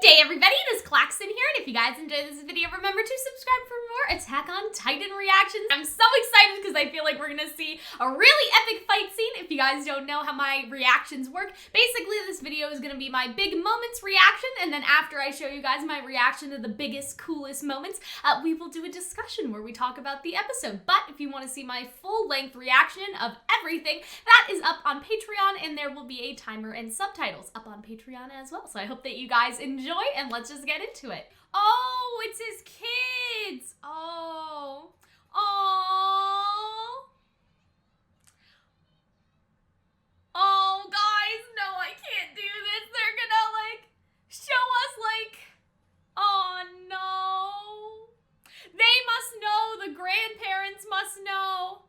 Good day, everybody. It is Calxiyn here, and if you guys enjoyed this video, remember to subscribe for more Attack on Titan reactions. I'm so excited because I feel like we're gonna see a really epic fight scene. If you guys don't know how my reactions work, basically this video is gonna be my big moments reaction, and then after I show you guys my reaction to the biggest, coolest moments, we will do a discussion where we talk about the episode. But if you want to see my full-length reaction of everything, that is up on Patreon, and there will be a timer and subtitles up on Patreon as well. So I hope that you guys enjoy, and let's just get into it. Oh, it's his kids. Oh. Oh, guys, no, I can't do this. They're gonna, show us, oh, no. They must know. The grandparents must know.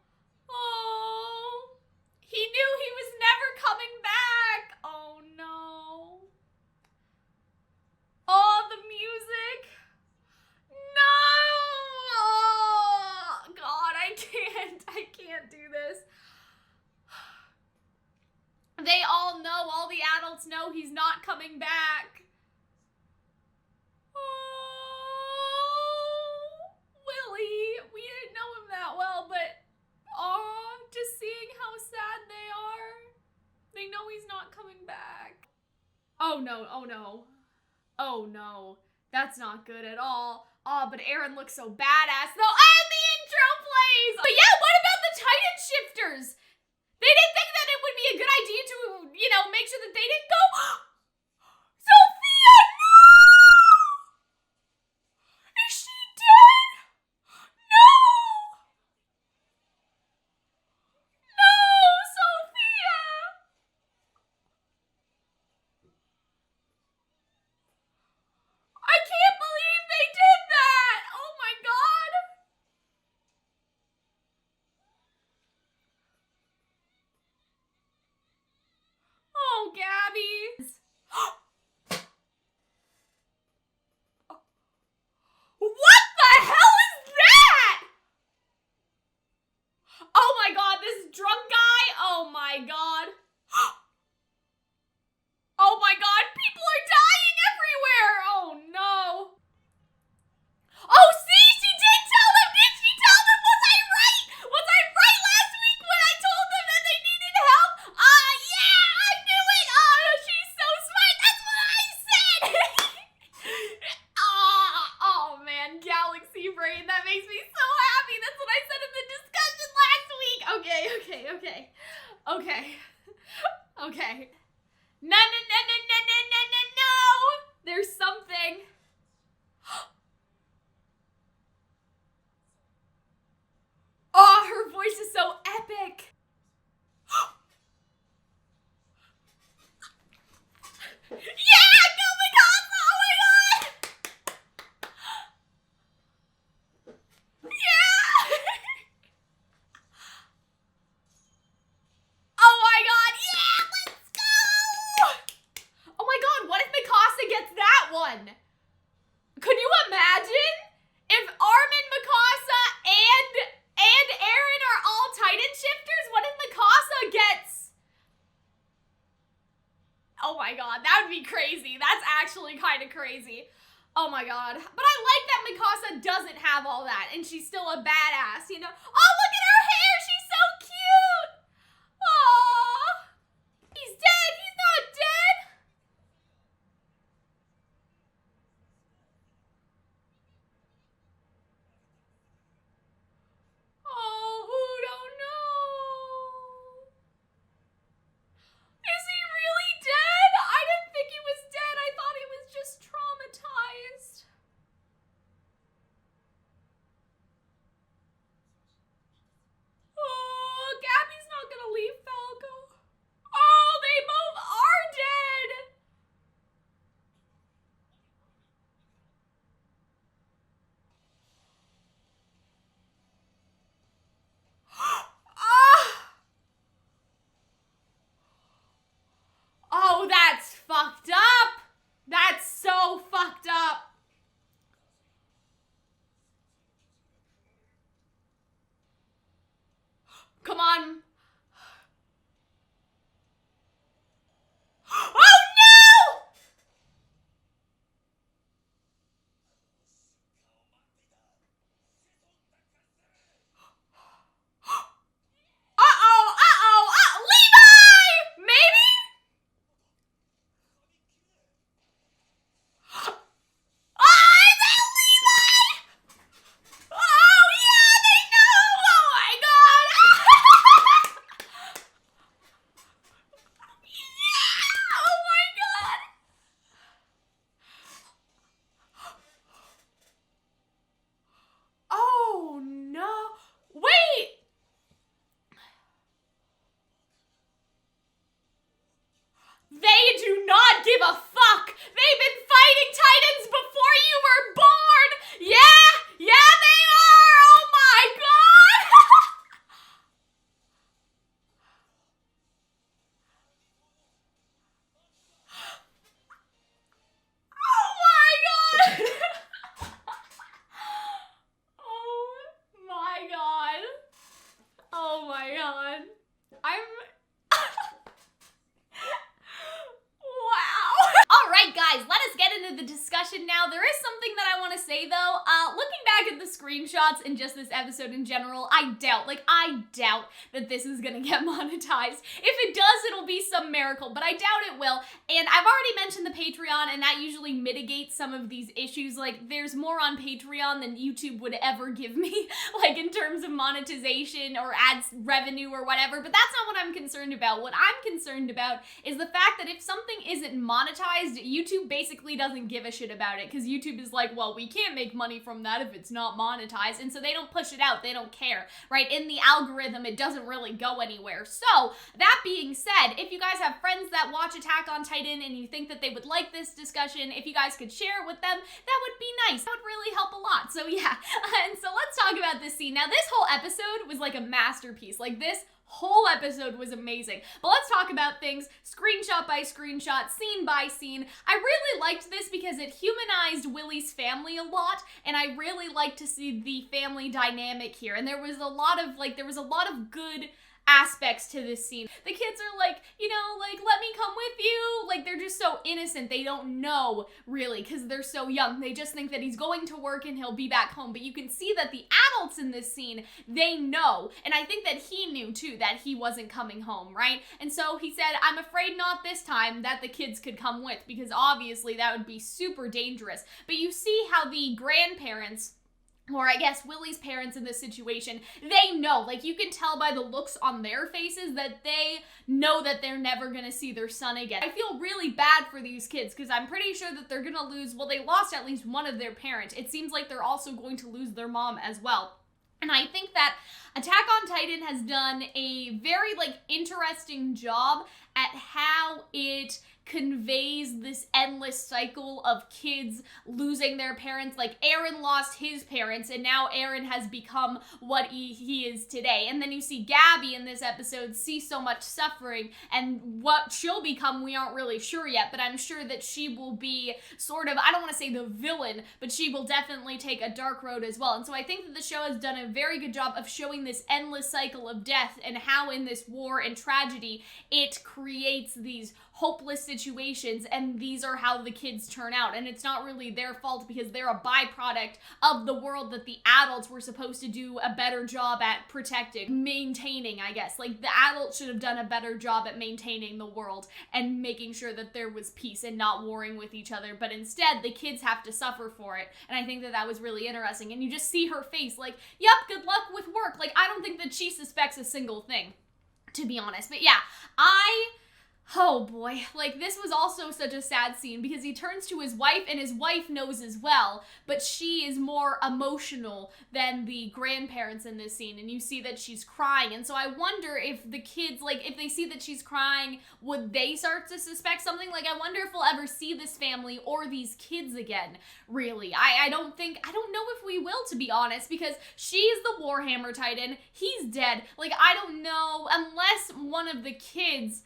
Oh. He knew he was never coming back. Oh, no. Oh, the music. No. Oh, God, I can't do this. They all know, all the adults know he's not coming back. Oh, Willie. We didn't know him that well, but just seeing how sad they are. They know he's not coming back. Oh no, oh no. Oh no. That's not good at all. Oh, but Eren looks so badass though. And the intro plays! But yeah, what about the Titan shifters? They didn't think that it would be a good idea to, make sure that they didn't go. Sophia, no! Is she dead? No! No, Sophia! I can't believe they did that! Oh my God! Oh, Gabby. What the hell is that? Oh my God, this drunk guy? Oh my God. Oh my God, people are dying everywhere. Oh no. Oh, see, she did tell them. Did she tell them? Was I right? Was I right last week when I told them that they needed help? Yeah, I knew it. Oh, she's so smart. That's what I said. Oh man, Galaxy Brain. That makes me so happy. That's what I said in the discussion last week. Okay. No. There's something. Oh, her voice is so epic. Yeah, go Mikasa! Oh my God! Yeah! Oh my God! Yeah, let's go! Oh my God, what if Mikasa gets that one? Could you imagine if Armin, Mikasa, and Eren are all Titan shifters? What if Mikasa gets... Oh my God, that would be crazy. That's actually kind of crazy. Oh my God. But I like that Mikasa doesn't have all that, and she's still a badass, Oh, look at her hair! She's so cute! Aww. He's dead! He's not dead! Oh, Udo, no! Is he really dead? I didn't think he was dead. I thought he was just traumatized. Oh, Gabby's not gonna leave Falco. Oh, they both are dead. Oh, that's fucked up. That's so fucked up. Come on. Oh no! screenshots and just this episode in general, I doubt that this is gonna get monetized. If it does, it'll be some miracle, but I doubt it will. And I've already mentioned the Patreon, and that usually mitigates some of these issues. Like, there's more on Patreon than YouTube would ever give me, like in terms of monetization or ads revenue or whatever, but that's not what I'm concerned about. What I'm concerned about is the fact that if something isn't monetized, YouTube basically doesn't give a shit about it, because YouTube is like, well, we can't make money from that if it's not monetized, and so they don't push it out, they don't care, right? In the algorithm, it doesn't really go anywhere. So, that being said, if you guys have friends that watch Attack on Titan and you think that they would like this discussion, if you guys could share it with them, that would be nice. That would really help a lot. So yeah, and so let's talk about this scene. Now, this whole episode was like a masterpiece. Like, this whole episode was amazing. But let's talk about things screenshot by screenshot, scene by scene. I really liked this because it humanized Willie's family a lot, and I really liked to see the family dynamic here. And there was a lot of good aspects to this scene. The kids are like, you know, like, let me come with you. Like, they're just so innocent. They don't know, really, because they're so young. They just think that he's going to work and he'll be back home. But you can see that the adults in this scene, they know. And I think that he knew, too, that he wasn't coming home, right? And so he said, I'm afraid not this time that the kids could come with, because obviously that would be super dangerous. But you see how the grandparents, or I guess Willie's parents in this situation, they know. Like, you can tell by the looks on their faces that they know that they're never gonna see their son again. I feel really bad for these kids, because I'm pretty sure that they're gonna lose, well, they lost at least one of their parents. It seems like they're also going to lose their mom as well. And I think that Attack on Titan has done a very, like, interesting job at how it conveys this endless cycle of kids losing their parents. Like, Eren lost his parents, and now Eren has become what he is today. And then you see Gabby in this episode see so much suffering, and what she'll become, we aren't really sure yet, but I'm sure that she will be sort of, I don't want to say the villain, but she will definitely take a dark road as well. And so I think that the show has done a very good job of showing this endless cycle of death, and how in this war and tragedy, it creates these hopeless situations, and these are how the kids turn out. And it's not really their fault, because they're a byproduct of the world that the adults were supposed to do a better job at protecting, maintaining, I guess. Like, the adults should have done a better job at maintaining the world and making sure that there was peace and not warring with each other, but instead the kids have to suffer for it. And I think that that was really interesting. And you just see her face like, yep, good luck with work. Like, I don't think that she suspects a single thing, to be honest. But yeah, oh boy, like, this was also such a sad scene, because he turns to his wife, and his wife knows as well, but she is more emotional than the grandparents in this scene, and you see that she's crying. And so I wonder if the kids, like, if they see that she's crying, would they start to suspect something? Like, I wonder if we'll ever see this family or these kids again, really. I don't know if we will, to be honest, because she's the Warhammer Titan, he's dead. Like, I don't know, unless one of the kids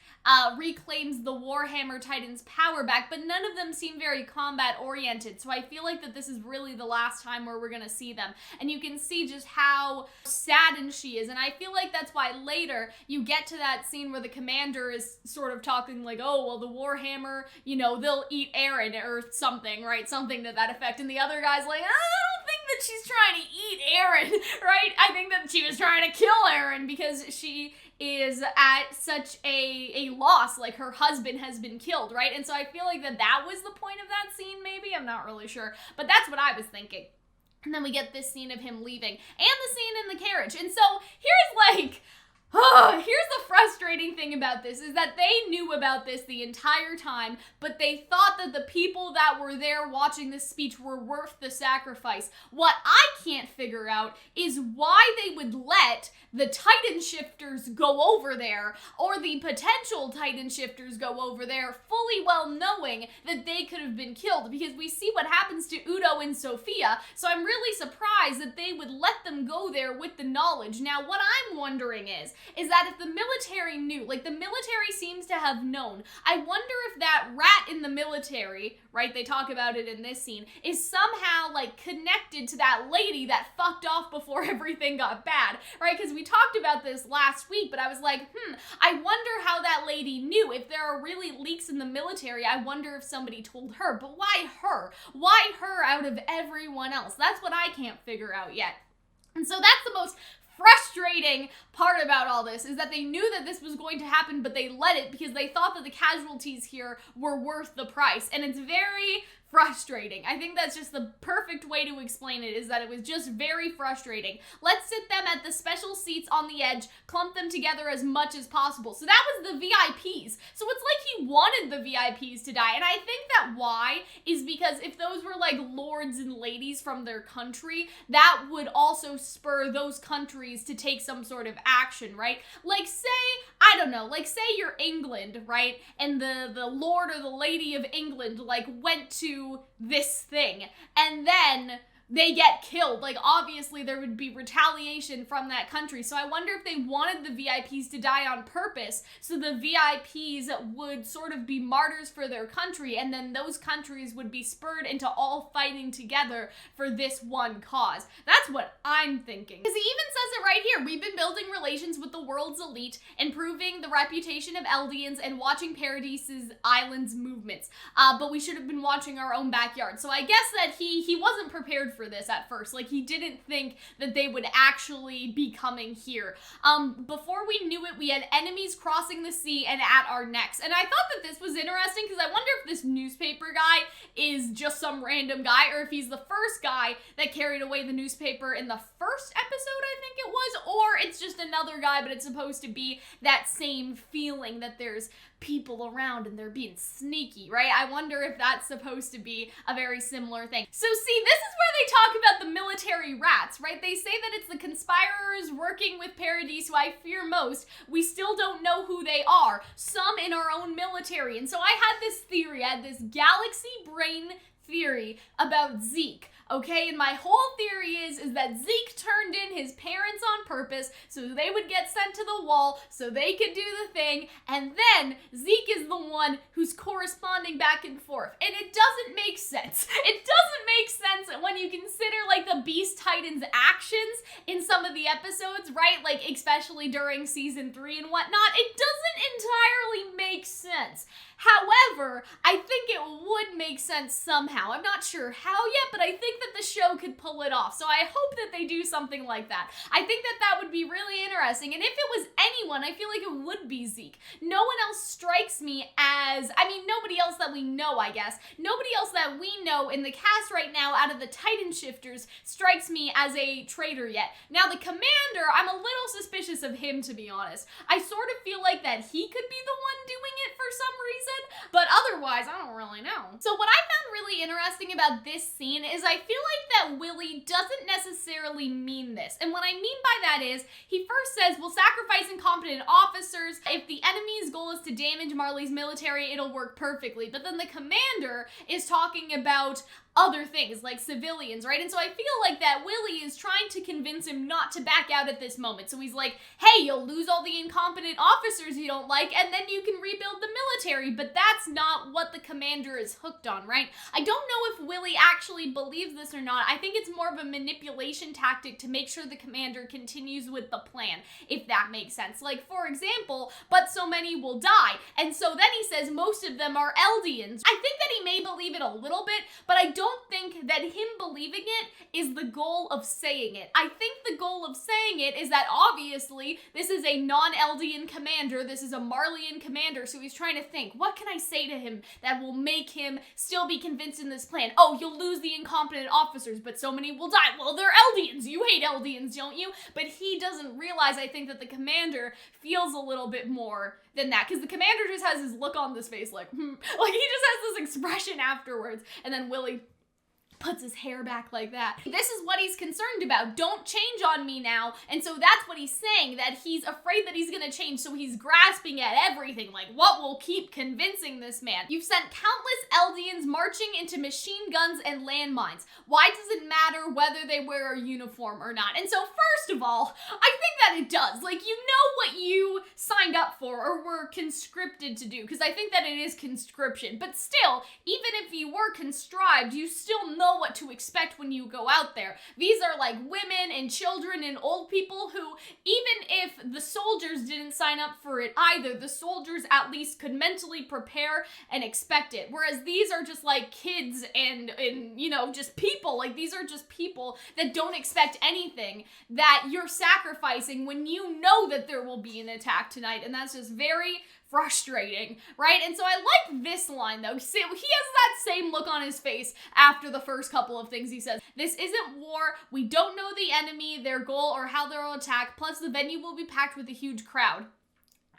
reclaims the Warhammer Titan's power back, but none of them seem very combat oriented, so I feel like that this is really the last time where we're gonna see them. And you can see just how saddened she is, and I feel like that's why later you get to that scene where the commander is sort of talking like, oh, well, the Warhammer, you know, they'll eat Eren or something, right? Something to that effect, and the other guy's like, I don't think that she's trying to eat Eren, right? I think that she was trying to kill Eren, because she is at such a loss, like, her husband has been killed, right? And so I feel like that was the point of that scene, maybe? I'm not really sure, but that's what I was thinking. And then we get this scene of him leaving, and the scene in the carriage. And so here's, like, here's the frustrating thing about this, is that they knew about this the entire time, but they thought that the people that were there watching this speech were worth the sacrifice. What I can't figure out is why they would let the Titan shifters go over there, or the potential Titan shifters go over there, fully well knowing that they could have been killed, because we see what happens to Udo and Sophia, so I'm really surprised that they would let them go there with the knowledge. Now, what I'm wondering is that if the military knew, like, the military seems to have known, I wonder if that rat in the military, right, they talk about it in this scene, is somehow, like, connected to that lady that fucked off before everything got bad, right? Because we talked about this last week, but I was like, I wonder how that lady knew. If there are really leaks in the military, I wonder if somebody told her. But why her? Why her out of everyone else? That's what I can't figure out yet. And so that's the most frustrating part about all this, is that they knew that this was going to happen, but they let it because they thought that the casualties here were worth the price. And it's very frustrating. I think that's just the perfect way to explain it, is that it was just very frustrating. Let's sit them at the special seats on the edge, clump them together as much as possible. So that was the VIPs. So it's like he wanted the VIPs to die. And I think that why is because if those were like lords and ladies from their country, that would also spur those countries to take some sort of action, right? Like say, I don't know, like say you're England, right? And the lord or the lady of England like went to this thing, and then they get killed. Like, obviously there would be retaliation from that country. So I wonder if they wanted the VIPs to die on purpose, so the VIPs would sort of be martyrs for their country, and then those countries would be spurred into all fighting together for this one cause. That's what I'm thinking. Because he even says it right here. We've been building relations with the world's elite, improving the reputation of Eldians, and watching Paradise's island's movements. But we should have been watching our own backyard. So I guess that he wasn't prepared for this at first. Like, he didn't think that they would actually be coming here. Before we knew it, we had enemies crossing the sea and at our necks. And I thought that this was interesting because I wonder if this newspaper guy is just some random guy, or if he's the first guy that carried away the newspaper in the first episode, I think it was, or it's just another guy, but it's supposed to be that same feeling that there's people around and they're being sneaky, right? I wonder if that's supposed to be a very similar thing. So see, this is where they talk about the military rats, right? They say that it's the conspirators working with Paradise who I fear most. We still don't know who they are. Some in our own military. And so I had this theory, I had this galaxy brain theory about Zeke. Okay, and my whole theory is that Zeke turned in his parents on purpose so they would get sent to the wall so they could do the thing, and then Zeke is the one who's corresponding back and forth. And it doesn't make sense. It doesn't make sense when you consider like the Beast Titan's actions in some of the episodes, right? Like especially during season 3 and whatnot. It doesn't entirely make sense. However, I think it would make sense somehow. I'm not sure how yet, but I think that the show could pull it off. So I hope that they do something like that. I think that that would be really interesting. And if it was anyone, I feel like it would be Zeke. No one else strikes me as, I mean, nobody else that we know, I guess. Nobody else that we know in the cast right now out of the Titan Shifters strikes me as a traitor yet. Now, the Commander, I'm a little suspicious of him, to be honest. I sort of feel like that he could be the one doing it for some reason. But otherwise, I don't really know. So what I found really interesting about this scene is I feel like that Willie doesn't necessarily mean this. And what I mean by that is, he first says, we'll sacrifice incompetent officers. If the enemy's goal is to damage Marley's military, it'll work perfectly. But then the Commander is talking about other things, like civilians, right? And so I feel like that Willie is trying to convince him not to back out at this moment. So he's like, hey, you'll lose all the incompetent officers you don't like, and then you can rebuild the military. But that's not what the Commander is hooked on, right? I don't know if Willie actually believes this or not. I think it's more of a manipulation tactic to make sure the Commander continues with the plan, if that makes sense. Like, for example, but so many will die. And so then he says most of them are Eldians. I think that he may believe it a little bit, but I don't think that him believing it is the goal of saying it. I think the goal of saying it is that obviously this is a non-Eldian commander, this is a Marleyan commander, so he's trying to think, what can I say to him that will make him still be convinced in this plan? Oh, you'll lose the incompetent officers, but so many will die. Well, they're Eldians. You hate Eldians, don't you? But he doesn't realize, I think, that the commander feels a little bit more than that, because the commander just has his look on his face like, like he just has this expression afterwards, and then Willie puts his hair back like that. This is what he's concerned about. Don't change on me now. And so that's what he's saying, that he's afraid that he's gonna change, so he's grasping at everything, like what will keep convincing this man? You've sent countless Eldians marching into machine guns and landmines. Why does it matter whether they wear a uniform or not? And so first of all, I think that it does. Like, you know what you signed up for or were conscripted to do, because I think that it is conscription. But still, even if you were conscribed, you still know know what to expect when you go out there. These are like women and children and old people who, even if the soldiers didn't sign up for it either, the soldiers at least could mentally prepare and expect it. Whereas these are just like kids and you know, just people. Like, these are just people that don't expect anything that you're sacrificing when you know that there will be an attack tonight. And that's just very frustrating, right? And so I like this line though. See, he has that same look on his face after the first couple of things he says. This isn't war. We don't know the enemy, their goal, or how they'll attack. Plus, the venue will be packed with a huge crowd.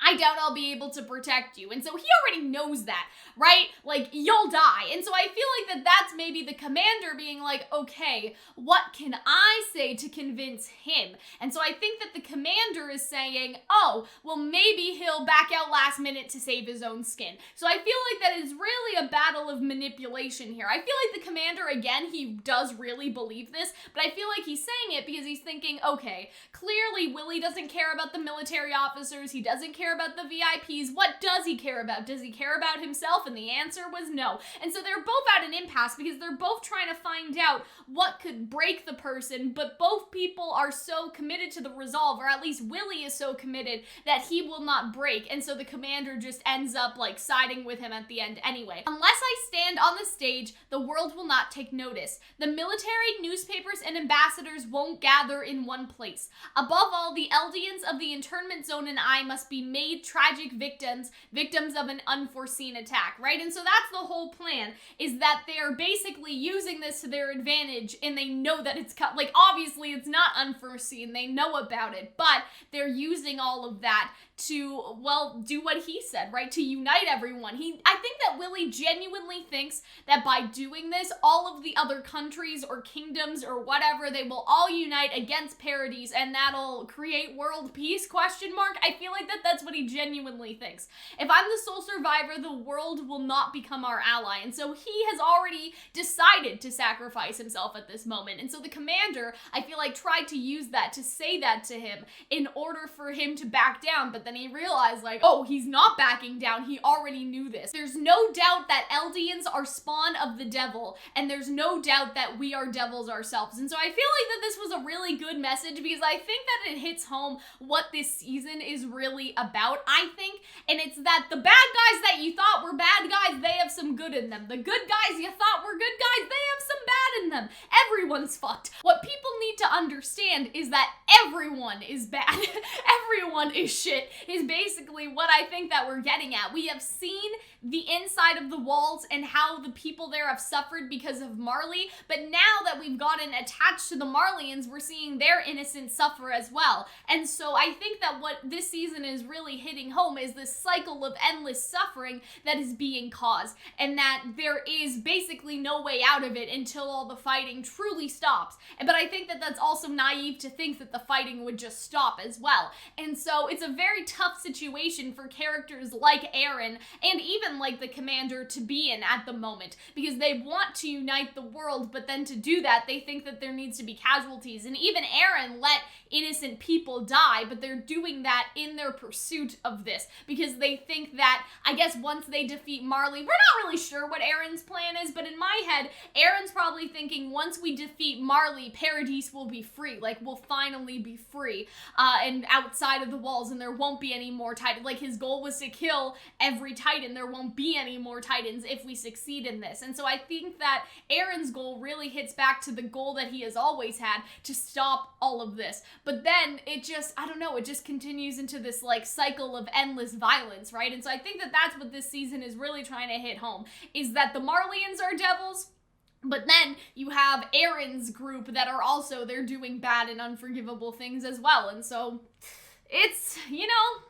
I doubt I'll be able to protect you. And so he already knows that, right? Like, you'll die. And so I feel like that's maybe the commander being like, okay, what can I say to convince him? And so I think that the commander is saying, oh, well, maybe he'll back out last minute to save his own skin. So I feel like that is really a battle of manipulation here. I feel like the commander, again, he does really believe this, but I feel like he's saying it because he's thinking, okay, clearly Willie doesn't care about the military officers. He doesn't care about the VIPs. What does he care about? Does he care about himself? And the answer was no. And so they're both at an impasse because they're both trying to find out what could break the person, but both people are so committed to the resolve, or at least Willie is so committed that he will not break. And so the commander just ends up like siding with him at the end anyway. Unless I stand on the stage, the world will not take notice. The military, newspapers, and ambassadors won't gather in one place. Above all, the Eldians of the internment zone and I must be made tragic victims of an unforeseen attack, right? And so that's the whole plan, is that they're basically using this to their advantage, and they know that it's like, obviously it's not unforeseen, they know about it, but they're using all of that to, well, do what he said, right? To unite everyone. I think that Willie genuinely thinks that by doing this, all of the other countries or kingdoms or whatever, they will all unite against Paradise, and that'll create world peace, question mark. I feel like that's what he genuinely thinks. If I'm the sole survivor, the world will not become our ally. And so he has already decided to sacrifice himself at this moment. And so the commander, I feel like, tried to use that to say that to him in order for him to back down, but then he realized, like, oh, he's not backing down. He already knew this. There's no doubt that Eldians are spawn of the devil, and there's no doubt that we are devils ourselves. And so I feel like that this was a really good message, because I think that it hits home what this season is really about, I think, and it's that the bad guys that you thought were bad guys, they have some good in them. The good guys you thought were good guys, they have some bad in them. Everyone's fucked. What people need to understand is that everyone is bad. Everyone is shit, is basically what I think that we're getting at. We have seen the inside of the walls and how the people there have suffered because of Marley, but now that we've gotten attached to the Marleyans, we're seeing their innocence suffer as well. And so I think that what this season is really hitting home is this cycle of endless suffering that is being caused, and that there is basically no way out of it until all the fighting truly stops. But I think that that's also naive to think that the fighting would just stop as well. And so it's a very tough situation for characters like Eren, and even like the commander, to be in at the moment, because they want to unite the world, but then to do that, they think that there needs to be casualties. And even Eren let innocent people die, but they're doing that in their pursuit of this, because they think that, I guess, once they defeat Marley, we're not really sure what Eren's plan is, but in my head, Eren's probably thinking once we defeat Marley, Paradise will be free. Like, we'll finally be free, and outside of the walls, and there won't be any more Titans. Like, his goal was to kill every Titan. There won't be any more Titans if we succeed in this. And so I think that Eren's goal really hits back to the goal that he has always had, to stop all of this. But then it just, I don't know, it just continues into this like cycle of endless violence, right? And so I think that that's what this season is really trying to hit home, is that the Marleyans are devils, but then you have Eren's group that are also, they're doing bad and unforgivable things as well. And so it's, you know,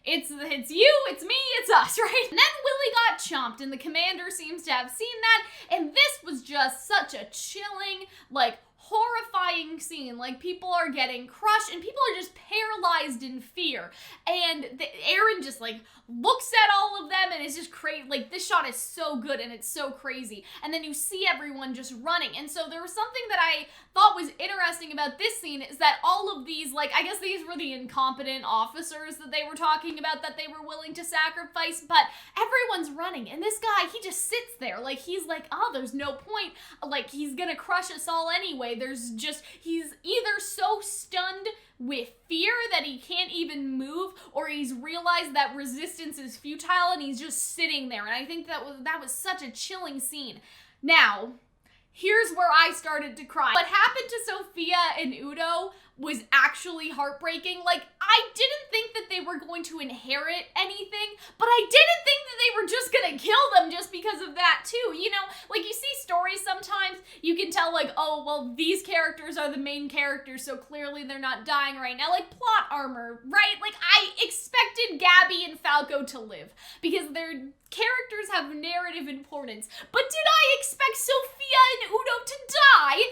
it's you, it's me, it's us, right? And then Willie got chomped, and the commander seems to have seen that, and this was just such a chilling, like, horrifying scene. Like, people are getting crushed and people are just paralyzed in fear. And Aaron just like looks at all of them and it's just crazy. Like, this shot is so good and it's so crazy. And then you see everyone just running. And so there was something that I thought was interesting about this scene is that all of these, like, I guess these were the incompetent officers that they were talking about that they were willing to sacrifice, but everyone's running. And this guy, he just sits there. Like, he's like, oh, there's no point. Like, he's gonna crush us all anyway. He's either so stunned with fear that he can't even move, or he's realized that resistance is futile and he's just sitting there. And I think that was such a chilling scene. Now, here's where I started to cry. What happened to Sophia and Udo was actually heartbreaking. Like, I didn't think that they were going to inherit anything, but I didn't think that they were just gonna kill them just because of that too. You know, like, you see stories sometimes, you can tell like, oh, well, these characters are the main characters, so clearly they're not dying right now. Like, plot armor, right? Like, I expected Gabby and Falco to live because their characters have narrative importance. But did I expect Sophia and Udo to die?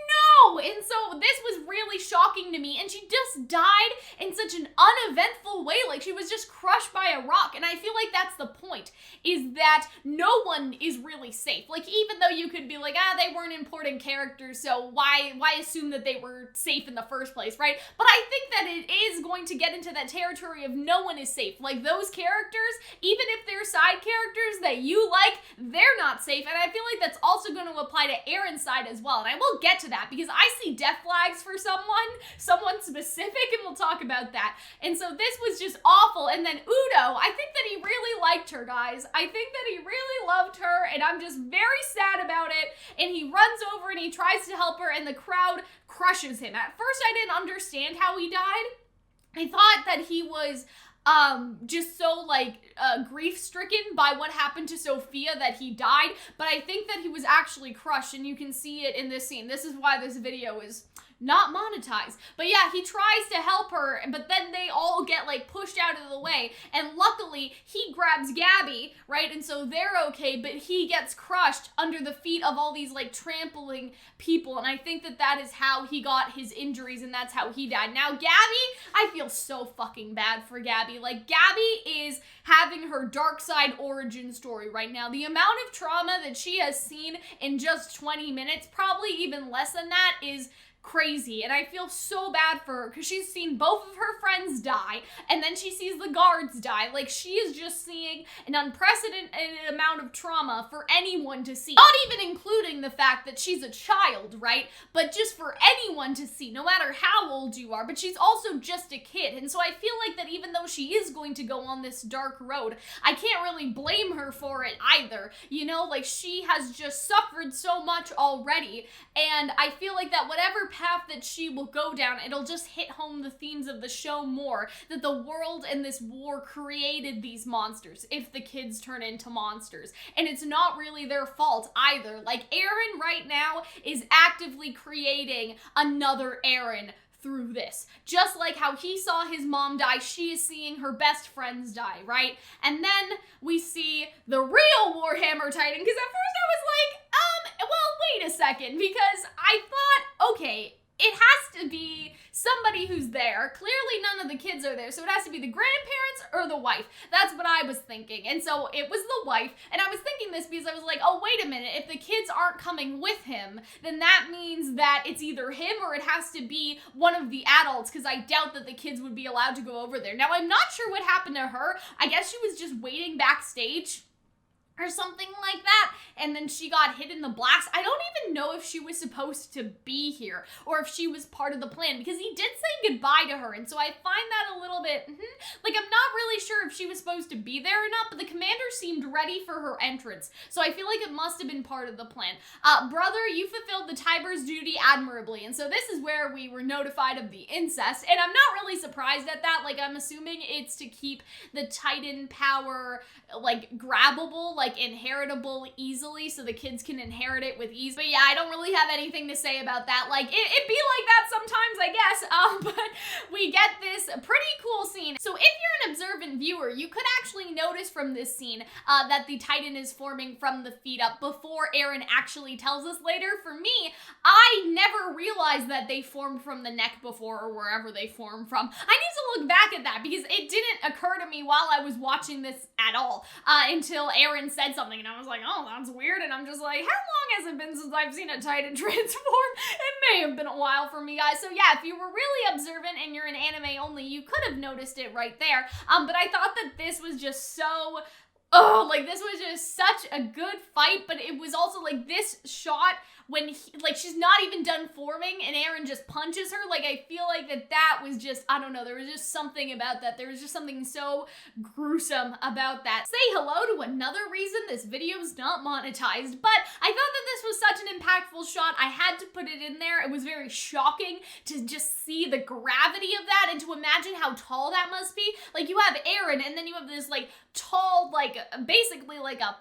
No! And so this was really shocking to me, and she just died in such an uneventful way. Like, she was just crushed by a rock. And I feel like that's the point, is that no one is really safe. Like, even though you could be like, they weren't important characters, so why assume that they were safe in the first place, right? But I think that it is going to get into that territory of no one is safe. Like, those characters, even if they're side characters that you like, they're not safe. And I feel like that's also going to apply to Aaron's side as well. And I will get to that because I see death flags for someone specific, and we'll talk about that. And so this was just awful. And then Udo, I think that he really liked her, guys. I think that he really loved her, and I'm just very sad about it. And he runs over and he tries to help her, and the crowd crushes him. At first, I didn't understand how he died. I thought that he was just so grief-stricken by what happened to Sophia that he died, but I think that he was actually crushed, and you can see it in this scene. This is why this video is not monetized. But yeah, he tries to help her, but then they all get pushed out of the way, and luckily he grabs Gabby, right? And so they're okay, but he gets crushed under the feet of all these trampling people, and I think that that is how he got his injuries, and that's how he died. Now Gabby, I feel so fucking bad for Gabby. Gabby is having her dark side origin story right now. The amount of trauma that she has seen in just 20 minutes, probably even less than that, is crazy, and I feel so bad for her because she's seen both of her friends die, and then she sees the guards die. She is just seeing an unprecedented amount of trauma for anyone to see. Not even including the fact that she's a child, right? But just for anyone to see, no matter how old you are. But she's also just a kid, and so I feel like that even though she is going to go on this dark road, I can't really blame her for it either. You know, she has just suffered so much already, and I feel like that whatever path that she will go down, it'll just hit home the themes of the show more, that the world and this war created these monsters if the kids turn into monsters, and it's not really their fault either. Aaron right now is actively creating another Aaron through this. Just like how he saw his mom die, she is seeing her best friends die, right? And then we see the real Warhammer Titan, because at first I was like, well, wait a second, because I thought, okay, it has to be somebody who's there. Clearly none of the kids are there, so it has to be the grandparents or the wife. That's what I was thinking. And so it was the wife, and I was thinking this because I was like, oh, wait a minute, if the kids aren't coming with him, then that means that it's either him or it has to be one of the adults, because I doubt that the kids would be allowed to go over there. Now, I'm not sure what happened to her. I guess she was just waiting backstage or something like that, and then she got hit in the blast. I don't even know if she was supposed to be here or if she was part of the plan, because he did say goodbye to her, and so I find that a little bit, I'm not really sure if she was supposed to be there or not, but the commander seemed ready for her entrance, so I feel like it must have been part of the plan. Brother, you fulfilled the Tybur's duty admirably, and so this is where we were notified of the incest, and I'm not really surprised at that. I'm assuming it's to keep the Titan power, grabbable, inheritable easily, so the kids can inherit it with ease. But yeah, I don't don't really have anything to say about that. Like, it be like that sometimes, I guess. But we get this pretty cool scene. So if you're an observant viewer, you could actually notice from this scene that the Titan is forming from the feet up before Eren actually tells us later. For me, I never realized that they formed from the neck before, or wherever they formed from. I need to look back at that because it didn't occur to me while I was watching this at all until Eren said something, and I was like, oh, that's weird. And I'm just like, how long has it been since I've seen a Titan transform? It may have been a while for me, guys. So yeah, if you were really observant and you're an anime only, you could have noticed it right there. But I thought that this was just so... like, this was just such a good fight, but it was also, like, this shot when, she's not even done forming and Eren just punches her. Like, I feel like that was just, I don't know, there was just something about that. There was just something so gruesome about that. Say hello to another reason this video's not monetized, but I thought that this was such an impactful shot. I had to put it in there. It was very shocking to just see the gravity of that and to imagine how tall that must be. Like, you have Eren, and then you have this, like, tall, like, basically like a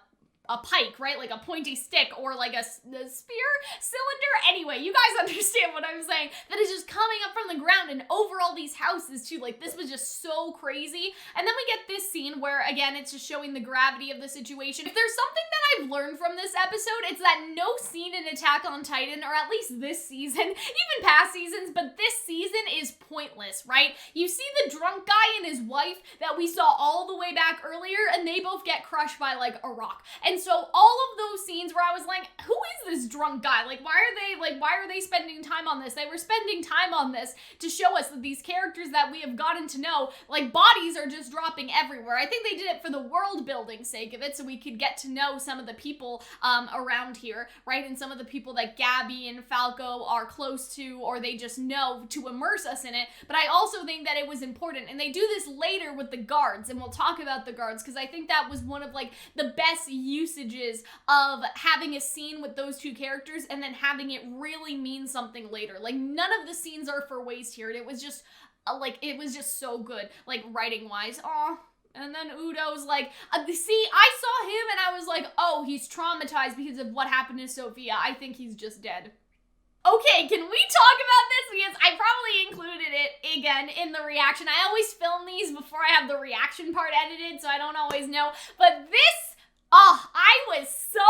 pike, right? Like a pointy stick, or like a spear cylinder. Anyway, you guys understand what I'm saying. That is just coming up from the ground and over all these houses too. Like, this was just so crazy. And then we get this scene where, again, it's just showing the gravity of the situation. If there's something that I've learned from this episode, it's that no scene in Attack on Titan, or at least this season, even past seasons, but this season is pointless, right? You see the drunk guy and his wife that we saw all the way back earlier, and they both get crushed by, like, a rock. And so all of those scenes where I was like, who is this drunk guy? Like, why are they spending time on this? They were spending time on this to show us that these characters that we have gotten to know, like, bodies are just dropping everywhere. I think they did it for the world building sake of it, so we could get to know some of the people around here, right? And some of the people that Gabby and Falco are close to, or they just know, to immerse us in it. But I also think that it was important, and they do this later with the guards, and we'll talk about the guards, because I think that was one of, like, the best usages of having a scene with those two characters and then having it really mean something later. Like, none of the scenes are for waste here, and it was just it was just so good, like, writing wise. Aw. And then Udo's like, see, I saw him and I was like, oh, he's traumatized because of what happened to Sophia. I think he's just dead. Okay, can we talk about this? Because I probably included it, again, in the reaction. I always film these before I have the reaction part edited, so I don't always know. But this, I was so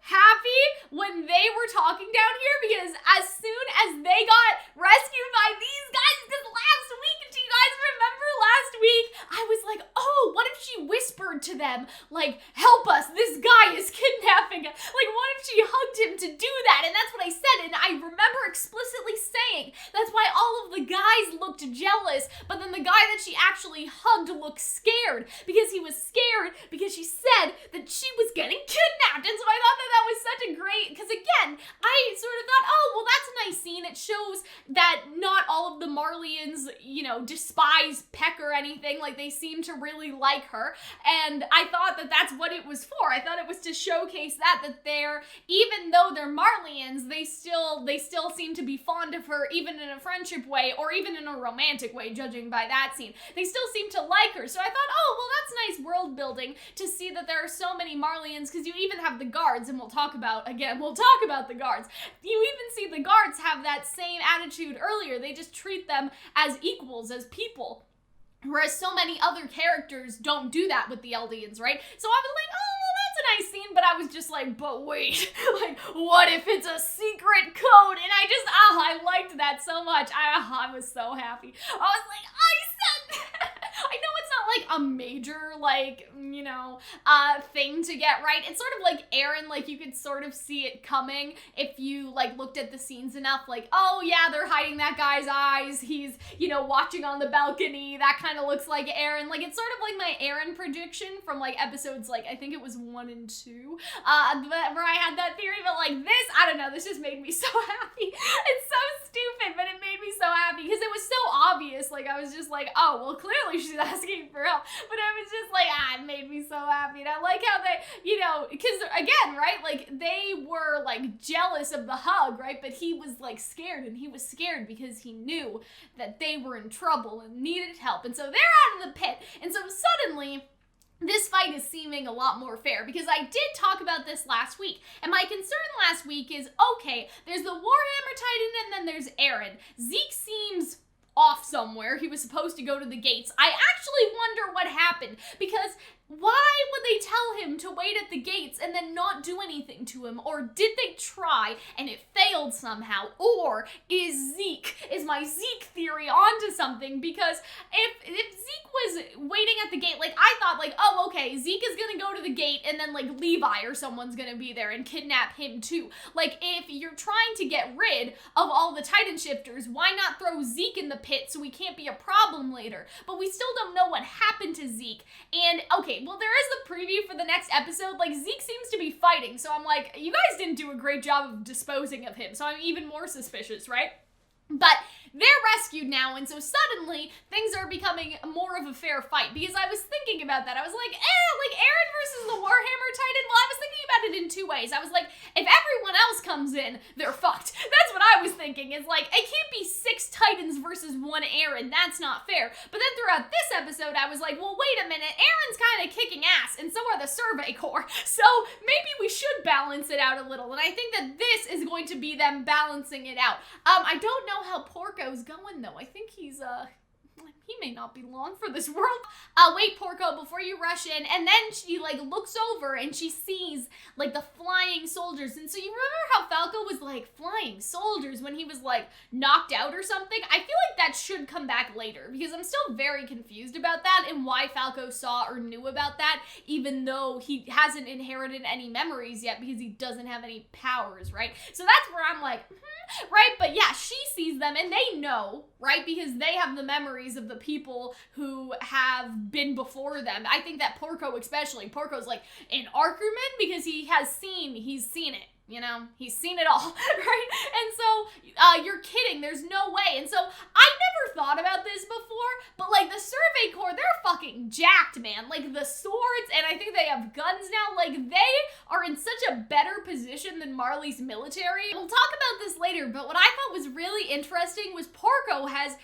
happy when they were talking down here, because as soon as they got rescued by these guys, because last week, do you guys remember last week? I was like, oh, what if she whispered to them, like, help us, this guy is kidnapping us. Like, what if she hugged him to do that? And that's what I said, and I remember explicitly saying that's why all of the guys looked jealous, but then the guy that she actually hugged looked scared, because he was scared because she said that she was getting kidnapped. And so I thought that was such a great, because again, I sort of thought, oh, well, that's a nice scene. It shows that not all of the Marleyans, you know, despise Peck or anything. Like, they seem to really like her. And I thought that that's what it was for. I thought it was to showcase that they're, even though they're Marleyans, they still seem to be fond of her, even in a friendship way, or even in a romantic way, judging by that scene. They still seem to like her. So I thought, oh, well, that's nice world building to see that there are so many Marleyans, because you even have the guards, and we'll talk about the guards. You even see the guards have that same attitude earlier. They just treat them as equals, as people. Whereas so many other characters don't do that with the Eldians, right? So I was like, oh, well, that's a nice scene, but I was just like, but wait, like, what if it's a secret code? And I liked that so much. I was so happy. I was like, I said that. I know it's not like a major, like, you know, thing to get right. It's sort of like Eren, like, you could sort of see it coming if you, like, looked at the scenes enough, like, oh yeah, they're hiding that guy's eyes, he's, you know, watching on the balcony, that kind of looks like Eren. Like, it's sort of like my Eren prediction from, like, episodes, like, I think it was 1 and 2, where I had that theory, but, like, this, I don't know, this just made me so happy. It's so stupid, but it made me so happy, because it was so obvious. Like, I was just like, oh, well, clearly she's asking for help, but I was just like, it made me so happy. And I like how they, you know, because again, right, like, they were, like, jealous of the hug, right, but he was, like, scared, and he was scared because he knew that they were in trouble and needed help, and so they're out of the pit, and so suddenly this fight is seeming a lot more fair, because I did talk about this last week, and my concern last week is, okay, there's the Warhammer Titan and then there's Eren. Zeke seems off somewhere. He was supposed to go to the gates. I actually wonder what happened, because why would they tell him to wait at the gates and then not do anything to him? Or did they try and it failed somehow? Or is my Zeke theory onto something? Because if Zeke was waiting at the gate, like, I thought, like, oh, okay, Zeke is gonna go to the gate and then, like, Levi or someone's gonna be there and kidnap him too. Like, if you're trying to get rid of all the Titan shifters, why not throw Zeke in the pit so he can't be a problem later? But we still don't know what happened to Zeke. And, okay, well, there is the preview for the next episode. Like, Zeke seems to be fighting, so I'm like, you guys didn't do a great job of disposing of him, so I'm even more suspicious, right? But they're rescued now, and so suddenly things are becoming more of a fair fight, because I was thinking about that. I was like, like Eren versus the Warhammer Titan? Well, I was thinking about it in two ways. I was like, if everyone else comes in, they're fucked. That's what I was thinking, is like, it can't be 6 Titans versus 1 Eren. That's not fair. But then throughout this episode, I was like, well, wait a minute. Eren's kind of kicking ass, and so are the Survey Corps. So maybe we should balance it out a little, and I think that this is going to be them balancing it out. I don't know how Porco's going, though. I think he's, he may not be long for this world. Wait, Porco, before you rush in. And then she, like, looks over and she sees, like, the flying soldiers. And so you remember how Falco was, like, flying soldiers when he was, like, knocked out or something? I feel like that should come back later, because I'm still very confused about that and why Falco saw or knew about that, even though he hasn't inherited any memories yet because he doesn't have any powers, right? So that's where I'm like, right? But yeah, she sees them and they know, right? Because they have the memories of the people who have been before them. I think that Porco especially, Porco's like an Archerman because he's seen it. You know, he's seen it all, right? And so, you're kidding, there's no way. And so, I never thought about this before, but, like, the Survey Corps, they're fucking jacked, man. Like, the swords, and I think they have guns now, like, they are in such a better position than Marley's military. We'll talk about this later, but what I thought was really interesting was Porco has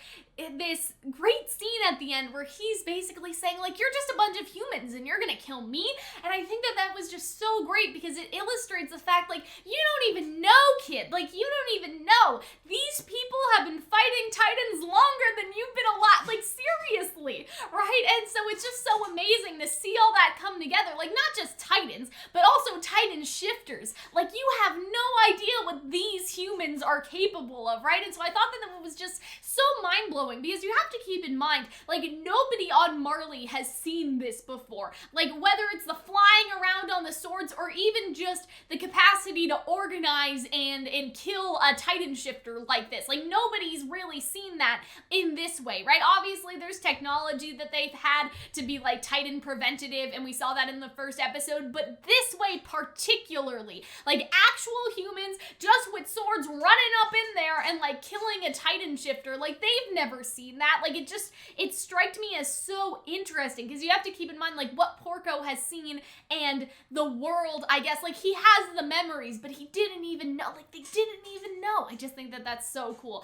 this great scene at the end where he's basically saying, like, you're just a bunch of humans and you're gonna kill me. And I think that that was just so great because it illustrates the fact, like, you don't even know, kid. Like, you don't even know. These people have been fighting Titans longer than you've been alive. Like, seriously, right? And so it's just so amazing to see all that come together. Like, not just Titans, but also Titan shifters. Like, you have no idea what these humans are capable of, right? And so I thought that it was just so mind-blowing, because you have to keep in mind, like, nobody on Marley has seen this before. Like, whether it's the flying around on the swords or even just the capacity to organize and kill a Titan shifter like this. Like, nobody's really seen that in this way, right? Obviously, there's technology that they've had to be, like, Titan preventative, and we saw that in the first episode, but this way particularly, like, actual humans just with swords running up in there and, like, killing a Titan shifter, like, they've never seen that. Like, it struck me as so interesting, because you have to keep in mind, like, what Porco has seen and the world, I guess, like, he has the memories, but he didn't even know, like, they didn't even know. I just think that that's so cool.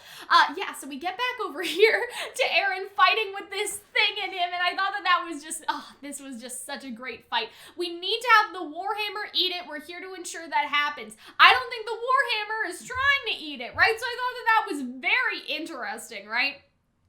Yeah, so we get back over here to Eren fighting with this thing in him, and I thought that that was just, this was just such a great fight. We need to have the Warhammer eat it. We're here to ensure that happens. I don't think the Warhammer is trying to eat it, right? So I thought that that was very interesting, right?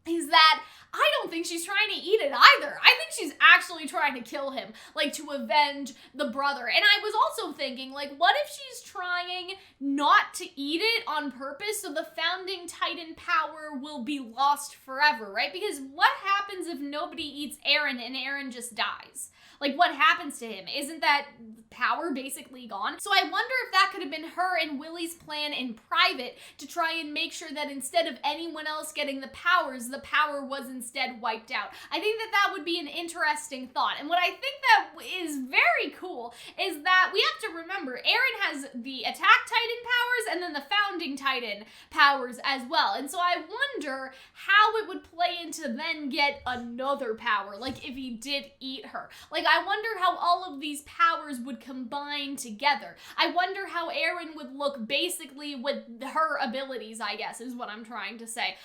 Is that I don't think she's trying to eat it either. I think she's actually trying to kill him, like, to avenge the brother. And I was also thinking, like, what if she's trying not to eat it on purpose so the founding Titan power will be lost forever, right? Because what happens if nobody eats Eren and Eren just dies? Like, what happens to him? Isn't that power basically gone? So I wonder if that could have been her and Willie's plan in private to try and make sure that instead of anyone else getting the powers, the power was instead wiped out. I think that that would be an interesting thought. And what I think that is very cool is that we have to remember, Eren has the attack Titan powers and then the founding Titan powers as well. And so I wonder how it would play into then get another power, like if he did eat her. Like, I wonder how all of these powers would combine together. I wonder how Eren would look basically with her abilities, I guess, is what I'm trying to say.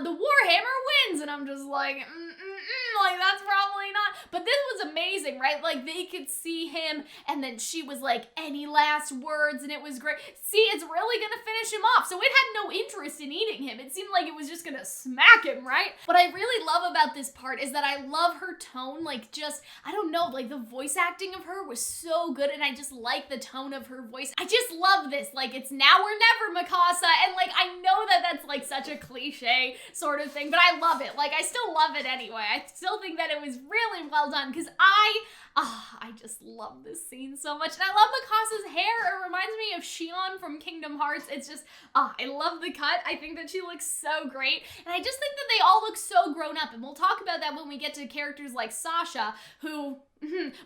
The Warhammer, wins, and I'm just like, like that's probably not. But this was amazing, right? Like they could see him, and then she was like, any last words, and it was great. See, it's really gonna finish him off. So it had no interest in eating him. It seemed like it was just gonna smack him, right? What I really love about this part is that I love her tone, like just, I don't know, like the voice acting of her was so good, and I just like the tone of her voice. I just love this, like it's now or never, Mikasa, and like I know that that's like such a cliche sort of thing, but I love it. Like I still love it anyway. I still think that it was really well done, because I just love this scene so much. And I love Mikasa's hair. It reminds me of Xion from Kingdom Hearts. It's just, I love the cut. I think that she looks so great. And I just think that they all look so grown up. And we'll talk about that when we get to characters like Sasha, who,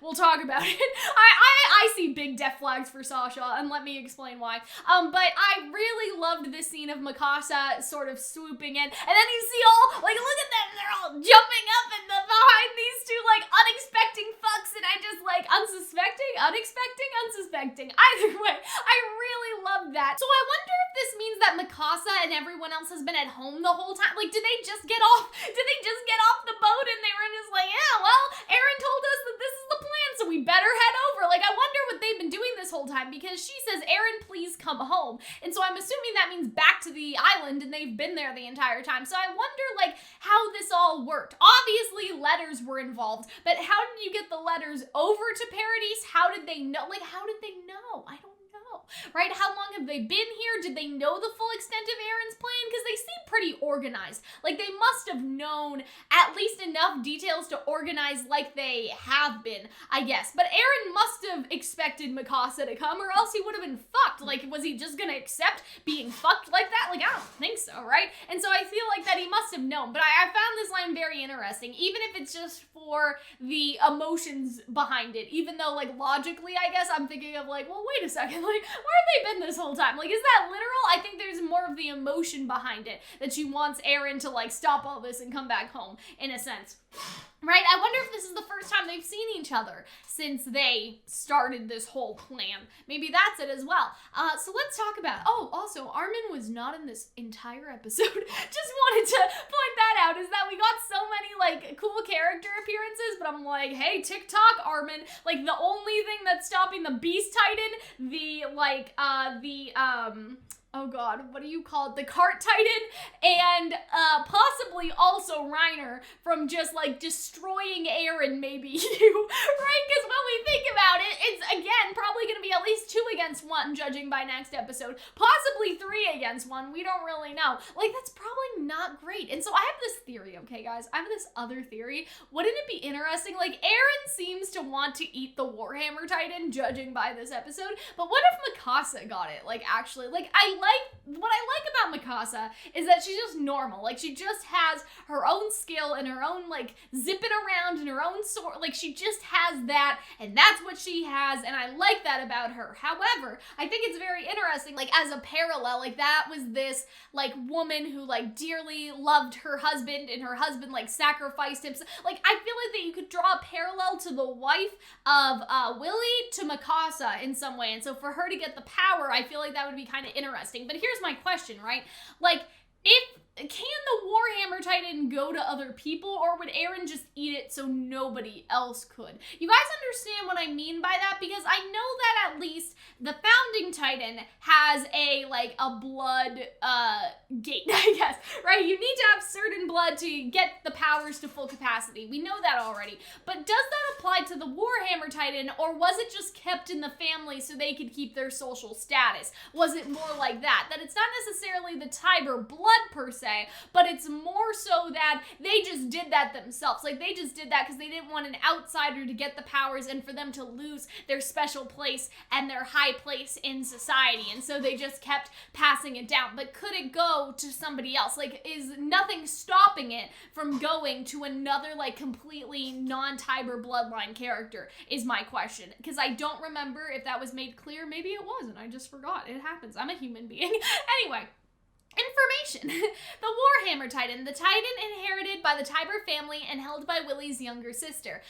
we'll talk about it. I see big death flags for Sasha, and let me explain why. But I really loved this scene of Mikasa sort of swooping in, and then you see all, like, look at them, they're all jumping up and behind these two, like, unexpecting fucks, and I just, like, unsuspecting, either way, I really love that. So I wonder if this means that Mikasa and everyone else has been at home the whole time. Like, did they just get off the boat and they were just like, yeah, well, Eren told us that this is the plan, so we better head over. Like, I wonder what they've been doing this whole time, because she says, Eren, please come home. And so I'm assuming that means back to the island, and they've been there the entire time. So I wonder, like, how this all worked. Obviously, letters were involved, but how did you get the letters over to Paradise? How did they know? Like, how did they know? I don't know, right? How long have they been here? Did they know the full extent of Eren's plan? Because they seem pretty organized. Like, they must have known at least enough details to organize like they have been, I guess. But Eren must have expected Mikasa to come, or else he would have been fucked. Like, was he just gonna accept being fucked like that? Like, I don't think so, right? And so I feel like that he must have known. But I found this line very interesting, even if it's just for the emotions behind it. Even though, like, logically, I guess, I'm thinking of, like, well, wait a second, like, where have they been this whole time? Like, is that literal? I think there's more of the emotion behind it, that she wants Eren to, like, stop all this and come back home, in a sense. Right? I wonder if this is the first time they've seen each other since they started this whole plan. Maybe that's it as well. So let's talk about, also, Armin was not in this entire episode. Just wanted to point that out, is that we got so many, like, cool character appearances, but I'm like, hey, TikTok, Armin. Like, the only thing that's stopping the Beast Titan, oh god, what do you call it? The Cart Titan, and possibly also Reiner from just, like, destroying Eren, maybe you, right? Because when we think about it, it's, again, probably going to be at least 2 against 1, judging by next episode. Possibly 3 against 1, we don't really know. Like, that's probably not great. And so I have this theory, okay, guys? I have this other theory. Wouldn't it be interesting? Like, Eren seems to want to eat the Warhammer Titan, judging by this episode, but what if Mikasa got it? Like, actually, like, what I like about Mikasa is that she's just normal. Like, she just has her own skill and her own, like, zipping around and her own sword. Like, she just has that, and that's what she has, and I like that about her. However, I think it's very interesting, like, as a parallel, like, that was this, like, woman who, like, dearly loved her husband, and her husband, like, sacrificed himself. Like, I feel like that you could draw a parallel to the wife of Willie to Mikasa in some way, and so for her to get the power, I feel like that would be kind of interesting. But here's my question, right? Like, can the Warhammer Titan go to other people, or would Eren just eat it so nobody else could? You guys understand what I mean by that? Because I know that at least the Founding Titan has a blood gate, I guess, right? You need to have certain blood to get the powers to full capacity. We know that already. But does that apply to the Warhammer Titan, or was it just kept in the family so they could keep their social status? Was it more like that? That it's not necessarily the Tybur blood per se, but it's more so that they just did that themselves. Like, they just did that because they didn't want an outsider to get the powers and for them to lose their special place and their high place in society. And so they just kept passing it down. But could it go to somebody else? Like, is nothing stopping it from going to another, like, completely non-Tybur bloodline character, is my question. Because I don't remember if that was made clear. Maybe it wasn't. I just forgot. It happens. I'm a human being. Anyway. In Information. The Warhammer Titan. The Titan inherited by the Tybur family and held by Willie's younger sister,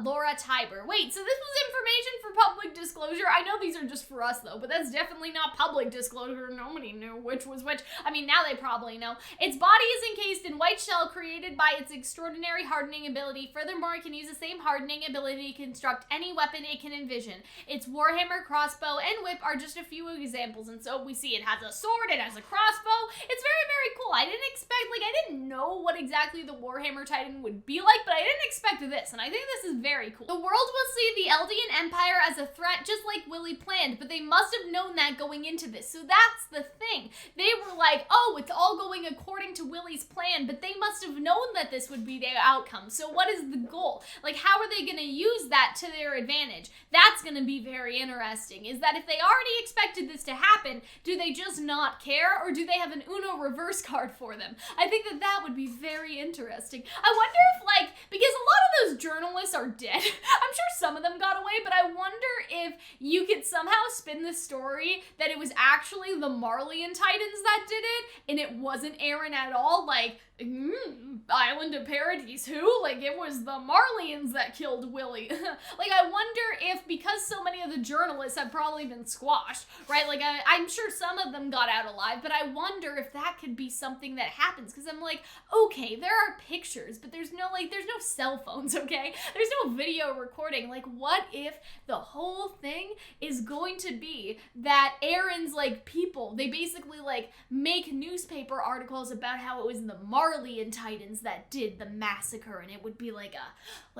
Laura Tybur. Wait, so this was information for public disclosure? I know these are just for us though, but that's definitely not public disclosure. Nobody knew which was which. I mean, now they probably know. Its body is encased in white shell created by its extraordinary hardening ability. Furthermore, it can use the same hardening ability to construct any weapon it can envision. Its Warhammer crossbow and whip are just a few examples, and so we see it has a sword, it has a crossbow. It's very, very cool. I didn't know what exactly the Warhammer Titan would be like, but I didn't expect this, and I think this is very cool. The world will see the Eldian Empire as a threat, just like Willie planned, but they must have known that going into this. So that's the thing. They were like, oh, it's all going according to Willie's plan, but they must have known that this would be their outcome. So what is the goal? Like, how are they going to use that to their advantage? That's going to be very interesting, is that if they already expected this to happen, do they just not care, or do they have an Uno reverse card for them? I think that would be very interesting. I wonder if, like, because a lot of those journalists are dead. I'm sure some of them got away, but I wonder if you could somehow spin the story that it was actually the Marleyan Titans that did it, and it wasn't Eren at all. Like, Island of Paradise, who? Like, it was the Marleyans that killed Willie. Like, I wonder if, because so many of the journalists have probably been squashed, right? Like, I'm sure some of them got out alive, but I wonder if that could be something that happens, because I'm like, okay, there are pictures, but there's no cell phones, okay? There's no video recording. Like, what if the whole thing is going to be that Eren's, like, people, they basically, like, make newspaper articles about how it was the Marleyan Titans that did the massacre, and it would be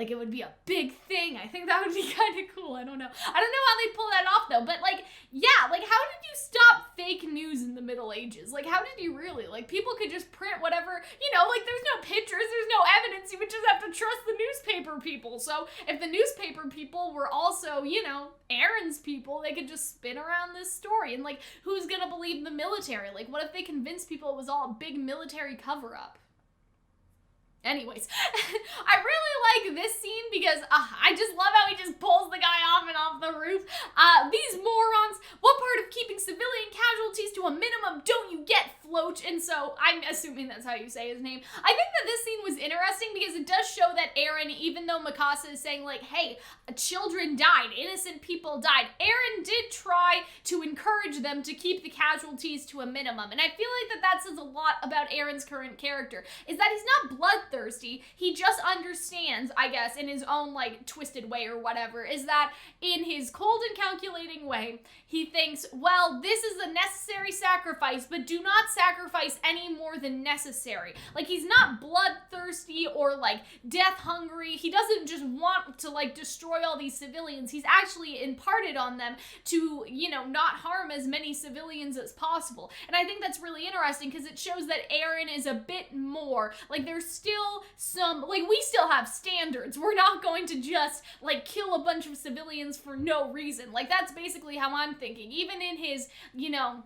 it would be a big thing. I think that would be kind of cool. I don't know how they pull that off though, but like, yeah, like, how did you stop fake news in the Middle Ages? Like, how did you really? Like, people could just print whatever, you know, like, there's no pictures, there's no evidence, you would just have to trust the newspaper people. So if the newspaper people were also, you know, Eren's people, they could just spin around this story, and like, who's gonna believe the military? Like, what if they convinced people it was all a big military cover-up? Anyways, I really like this scene because I just love how he just pulls the guy off and off the roof. These morons, what part of keeping civilian casualties to a minimum don't you get, Floach? And so, I'm assuming that's how you say his name. I think that this scene was interesting because it does show that Eren, even though Mikasa is saying like, hey, children died, innocent people died, Eren did try to encourage them to keep the casualties to a minimum. And I feel like that says a lot about Eren's current character, is that he's not bloodthirsty, he just understands, I guess, in his own, like, twisted way or whatever, is that in his cold and calculating way, he thinks, well, this is a necessary sacrifice, but do not sacrifice any more than necessary. Like, he's not bloodthirsty or, like, death hungry. He doesn't just want to, like, destroy all these civilians. He's actually imparted on them to, you know, not harm as many civilians as possible. And I think that's really interesting because it shows that Eren is a bit more, like, there's still some, like, we still have standards. We're not going to just, like, kill a bunch of civilians for no reason. Like, that's basically how I'm thinking. Even in his, you know,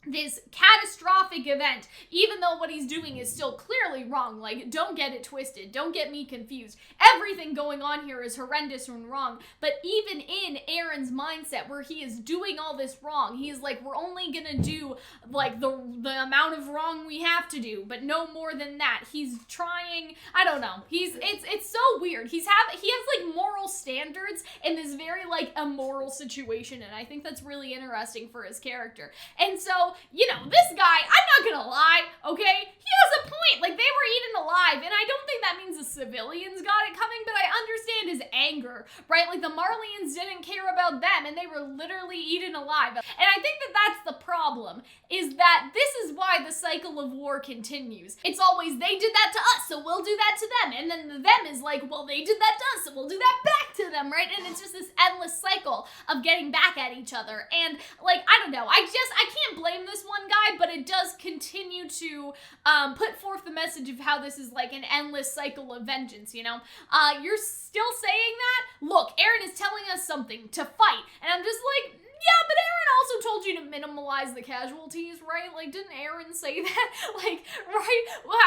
this catastrophic event, even though what he's doing is still clearly wrong, like, don't get it twisted, don't get me confused. Everything going on here is horrendous and wrong, but even in Eren's mindset where he is doing all this wrong, he is like, we're only gonna do, like, the amount of wrong we have to do, but no more than that. He's trying, I don't know, it's so weird. He has, like, moral standards in this very, like, immoral situation, and I think that's really interesting for his character. And so, you know, this guy, I'm not gonna lie, okay? He has a point. Like, they were eaten alive, and I don't think that means the civilians got it coming, but I understand his anger, right? Like, the Marleyans didn't care about them, and they were literally eaten alive. And I think that that's the problem, is that this is why the cycle of war continues. It's always, they did that to us, so we'll do that to them. And then the them is like, well, they did that to us, so we'll do that back to them, right? And it's just this endless cycle of getting back at each other. And, like, I don't know, I can't blame this one guy, but it does continue to put forth the message of how this is like an endless cycle of vengeance, you know? You're still saying that? Look, Eren is telling us something to fight, and I'm just like, yeah, but Eren also told you to minimize the casualties, right? Like, didn't Eren say that? Like, right? Well,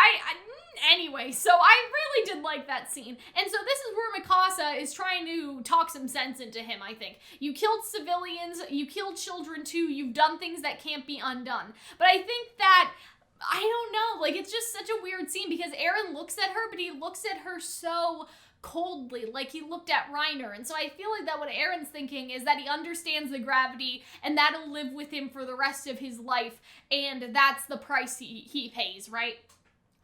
anyway, so I really did like that scene. And so this is where Mikasa is trying to talk some sense into him, I think. You killed civilians, you killed children too, you've done things that can't be undone. But I think that I don't know, like, it's just such a weird scene because Eren looks at her, but he looks at her so coldly, like he looked at Reiner. And so I feel like that what Eren's thinking is that he understands the gravity and that'll live with him for the rest of his life, and that's the price he pays, right?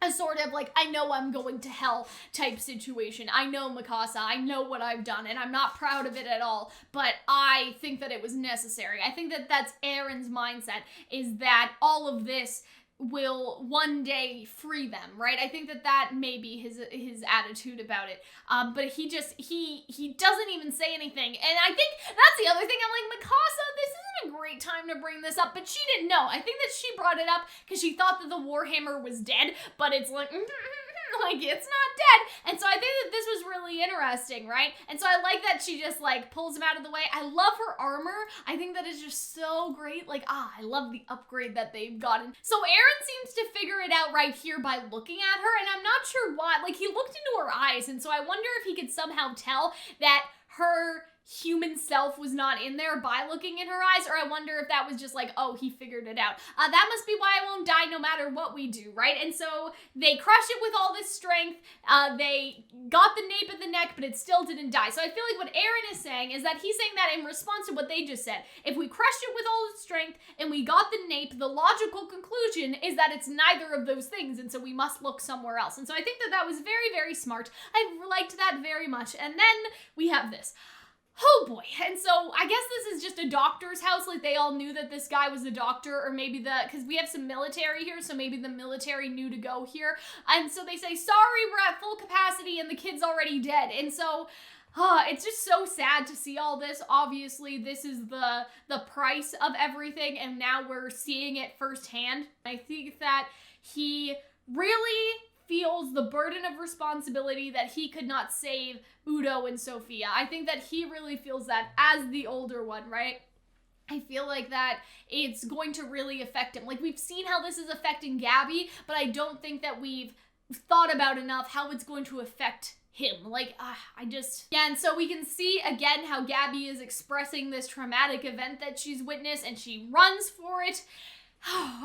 A sort of like, I know I'm going to hell type situation. I know Mikasa, I know what I've done, and I'm not proud of it at all, but I think that it was necessary. I think that that's Eren's mindset, is that all of this will one day free them, right? I think that that may be his attitude about it. But he doesn't even say anything. And I think that's the other thing. I'm like, Mikasa, this isn't a great time to bring this up, but she didn't know. I think that she brought it up because she thought that the Warhammer was dead, but it's like, like, it's not dead. And so I think that this was really interesting, right? And so I like that she just, like, pulls him out of the way. I love her armor. I think that is just so great. Like, I love the upgrade that they've gotten. So Eren seems to figure it out right here by looking at her, and I'm not sure why. Like, he looked into her eyes, and so I wonder if he could somehow tell that her human self was not in there by looking in her eyes, or I wonder if that was just like, oh, he figured it out. That must be why I won't die no matter what we do, right? And so they crushed it with all this strength. They got the nape of the neck, but it still didn't die. So I feel like what Eren is saying is that he's saying that in response to what they just said. If we crushed it with all its strength and we got the nape, the logical conclusion is that it's neither of those things, and so we must look somewhere else. And so I think that that was very, very smart. I liked that very much. And then we have this. Oh boy. And so I guess this is just a doctor's house. Like, they all knew that this guy was a doctor, or maybe because we have some military here, so maybe the military knew to go here. And so they say, sorry, we're at full capacity and the kid's already dead. And so it's just so sad to see all this. Obviously, this is the price of everything, and now we're seeing it firsthand. I think that he really feels the burden of responsibility that he could not save Udo and Sophia. I think that he really feels that as the older one, right? I feel like that it's going to really affect him. Like, we've seen how this is affecting Gabby, but I don't think that we've thought about enough how it's going to affect him. Like, yeah, and so we can see again how Gabby is expressing this traumatic event that she's witnessed, and she runs for it.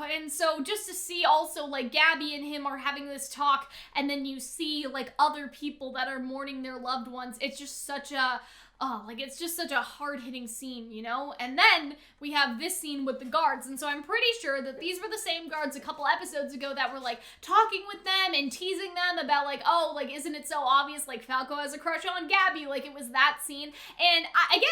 And so just to see also, like, Gabby and him are having this talk, and then you see, like, other people that are mourning their loved ones. It's just such a, it's just such a hard-hitting scene, you know? And then we have this scene with the guards, and so I'm pretty sure that these were the same guards a couple episodes ago that were, like, talking with them and teasing them about, like, oh, like, isn't it so obvious, like, Falco has a crush on Gabby? Like, it was that scene. And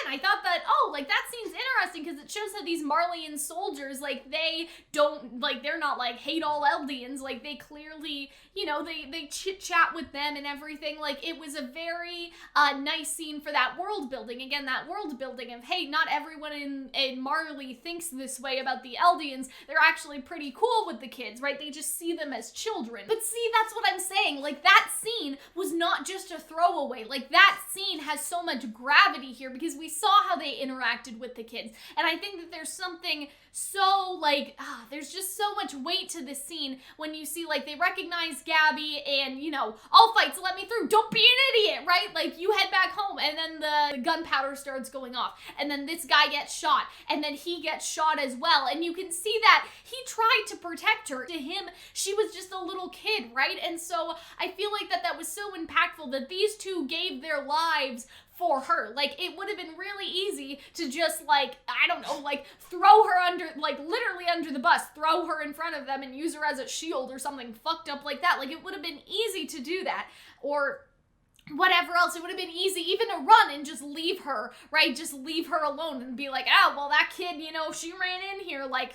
I thought that, oh, like, that scene's interesting because it shows how these Marleyan soldiers, like, they don't, like, they're not, like, hate all Eldians. Like, they clearly, you know, they chit-chat with them and everything. Like, it was a very nice scene for that world building. Again, that world building of, hey, not everyone in Marley thinks this way about the Eldians. They're actually pretty cool with the kids, right? They just see them as children. But see, that's what I'm saying. Like, that scene was not just a throwaway. Like, that scene has so much gravity here because we saw how they interacted with the kids. And I think that there's something so, like, there's just so much weight to this scene when you see, like, they recognize Gabby and, you know, all fights, let me through, don't be an idiot, right? Like, you head back home, and then the gunpowder starts going off, and then this guy gets shot, and then he gets shot as well, and you can see that he tried to protect her. To him, she was just a little kid, right? And so I feel like that was so impactful that these two gave their lives for her. Like, it would have been really easy to just, like, I don't know, like, throw her under, like, literally under the bus, throw her in front of them and use her as a shield or something fucked up like that. Like, it would have been easy to do that, or whatever else. It would have been easy even to run and just leave her, right? Just leave her alone and be like, oh, well, that kid, you know, she ran in here, like,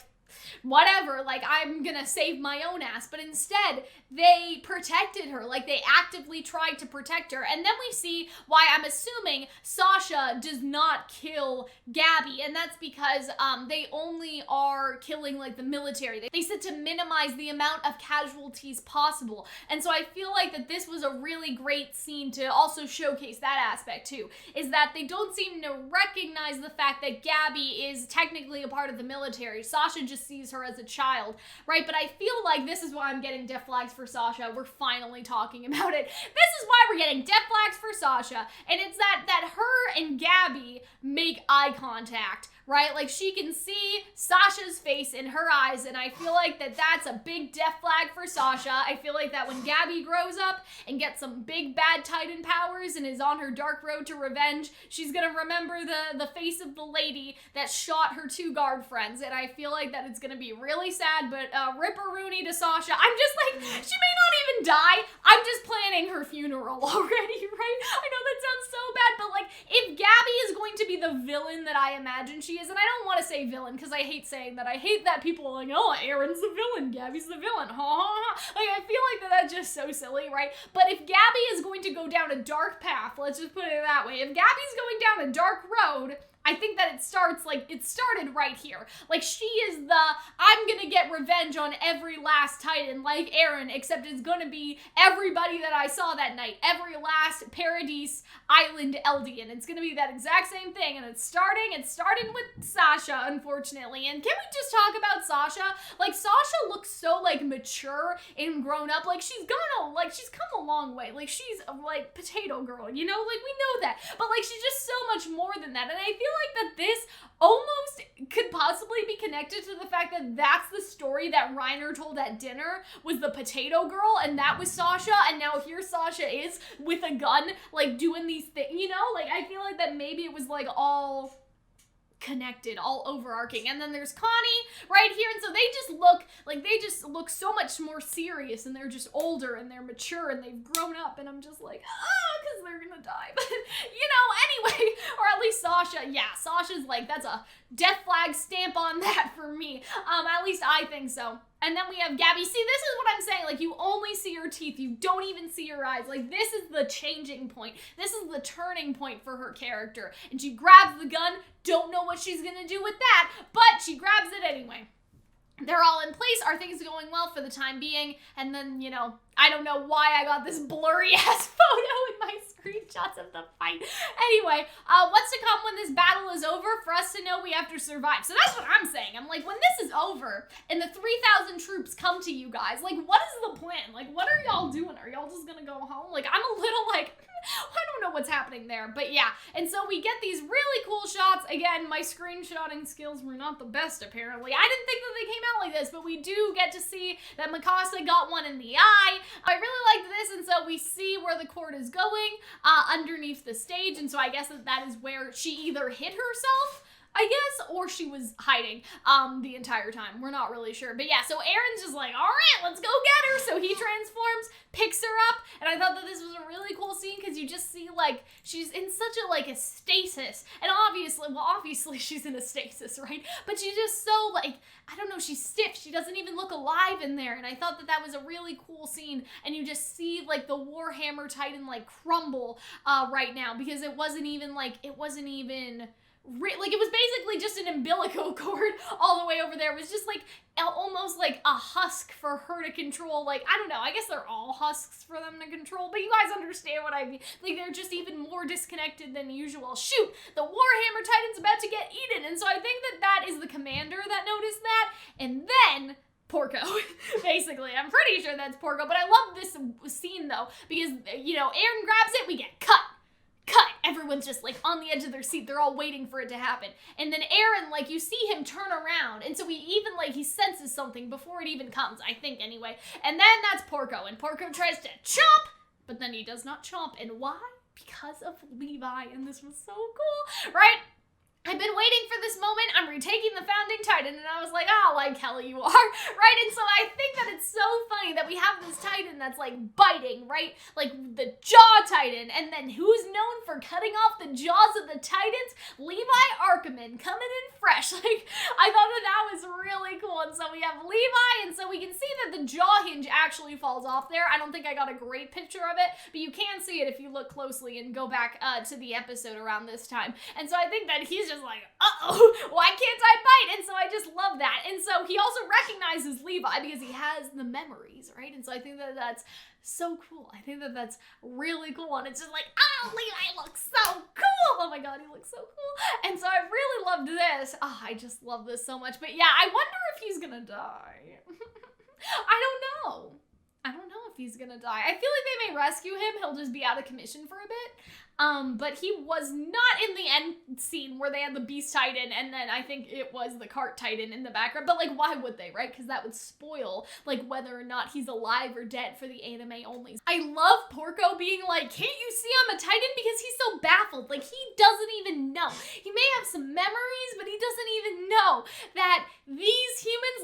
whatever, like, I'm gonna save my own ass. But instead, they protected her. Like, they actively tried to protect her. And then we see why I'm assuming Sasha does not kill Gabby, and that's because they only are killing, like, the military. They said to minimize the amount of casualties possible. And so I feel like that this was a really great scene to also showcase that aspect too, is that they don't seem to recognize the fact that Gabby is technically a part of the military. Sasha just just sees her as a child, right? But I feel like this is why I'm getting death flags for Sasha. We're finally talking about it. This is why we're getting death flags for Sasha, and it's that her and Gabby make eye contact, right? Like, she can see Sasha's face in her eyes, and I feel like that's a big death flag for Sasha. I feel like that when Gabby grows up and gets some big bad Titan powers and is on her dark road to revenge, she's gonna remember the face of the lady that shot her 2 guard friends, and I feel like that it's gonna be really sad, but ripperoonie to Sasha. I'm just like, she may not even die. I'm just planning her funeral already, right? I know that sounds so bad, but like, if Gabby is going to be the villain that I imagine she is, and I don't want to say villain because I hate saying that. I hate that people are like, oh, Aaron's the villain, Gabby's the villain, ha ha ha. Like, I feel like that's just so silly, right? But if Gabby is going to go down a dark path, let's just put it that way, if Gabby's going down a dark road, I think that it started right here. Like, she is I'm gonna get revenge on every last Titan, like Eren, except it's gonna be everybody that I saw that night, every last Paradise Island Eldian. It's gonna be that exact same thing, and it's starting with Sasha, unfortunately. And can we just talk about Sasha? Like, Sasha looks so, like, mature and grown up. Like, she's come a long way. Like, she's, like, potato girl, you know? Like, we know that. But, like, she's just so much more than that. And I feel like that this almost could possibly be connected to the fact that that's the story that Reiner told at dinner, was the potato girl, and that was Sasha, and now here Sasha is with a gun, like, doing these things, you know? Like, I feel like that maybe it was, like, all connected, all overarching. And then there's Connie right here, and so they just look so much more serious, and they're just older, and they're mature, and they've grown up, and I'm just like, because they're gonna die. But, you know, anyway, or at least Sasha, yeah, Sasha's like, that's a death flag stamp on that for me. At least I think so. And then we have Gabby. See, this is what I'm saying. Like, you only see her teeth. You don't even see her eyes. Like, this is the changing point. This is the turning point for her character. And she grabs the gun. Don't know what she's gonna do with that, but she grabs it anyway. They're all in place. Are things going well for the time being? And then, you know, I don't know why I got this blurry ass photo in my screenshots of the fight. Anyway, what's to come when this battle is over? For us to know, we have to survive. So that's what I'm saying. I'm like, when this is over and the 3,000 troops come to you guys, like, what is the plan? Like, what are y'all doing? Are y'all just gonna go home? Like, I'm a little like, I don't know what's happening there, but yeah. And so we get these really cool shots. Again, my screenshotting skills were not the best, apparently. I didn't think that they came out like this, but we do get to see that Mikasa got one in the eye. I really liked this, and so we see where the cord is going underneath the stage, and so I guess that is where she either hit herself, I guess, or she was hiding the entire time. We're not really sure. But yeah, so Aaron's just like, all right, let's go get her. So he transforms, picks her up, and I thought that this was a really cool scene because you just see, like, she's in such a, like, a stasis. And obviously she's in a stasis, right? But she's just so, like, I don't know, she's stiff. She doesn't even look alive in there. And I thought that was a really cool scene. And you just see, like, the Warhammer Titan, like, crumble right now because it wasn't even, it was basically just an umbilical cord all the way over there. It was just like almost like a husk for her to control. Like, I don't know, I guess they're all husks for them to control, but you guys understand what I mean. Like, they're just even more disconnected than usual. Shoot, the Warhammer Titan's about to get eaten, and so I think that is the commander that noticed that, and then Porco, basically. I'm pretty sure that's Porco, but I love this scene, though, because, you know, Aaron grabs it, we get cut. Everyone's just, like, on the edge of their seat. They're all waiting for it to happen. And then Aaron, like, you see him turn around. And so he senses something before it even comes, I think, anyway. And then that's Porco. And Porco tries to chomp, but then he does not chomp. And why? Because of Levi. And this was so cool, right? I've been waiting for this moment. I'm retaking the Founding Titan, and I was like, oh, like hell you are, right? And so I think that it's so funny that we have this Titan that's, like, biting, right? Like, the Jaw Titan, and then who's known for cutting off the jaws of the Titans? Levi Archiman, coming in fresh. Like, I thought that was really cool, and so we have Levi, and so we can see that the jaw hinge actually falls off there. I don't think I got a great picture of it, but you can see it if you look closely and go back to the episode around this time. And so I think that he's just like, uh-oh, why can't I bite? And so I just love that. And so he also recognizes Levi because he has the memories, right? And so I think that that's so cool. I think that that's really cool. And it's just like, oh, Levi looks so cool. Oh my God, he looks so cool. And so I really loved this. Oh, I just love this so much. But yeah, I wonder if he's gonna die. I don't know if he's gonna die. I feel like they may rescue him. He'll just be out of commission for a bit. But he was not in the end scene where they had the Beast Titan and then I think it was the Cart Titan in the background. But like, why would they, right? Because that would spoil like whether or not he's alive or dead for the anime only. I love Porco being like, can't you see I'm a Titan? Because he's so baffled. Like he doesn't even know. He may have some memories, but he doesn't even know that these humans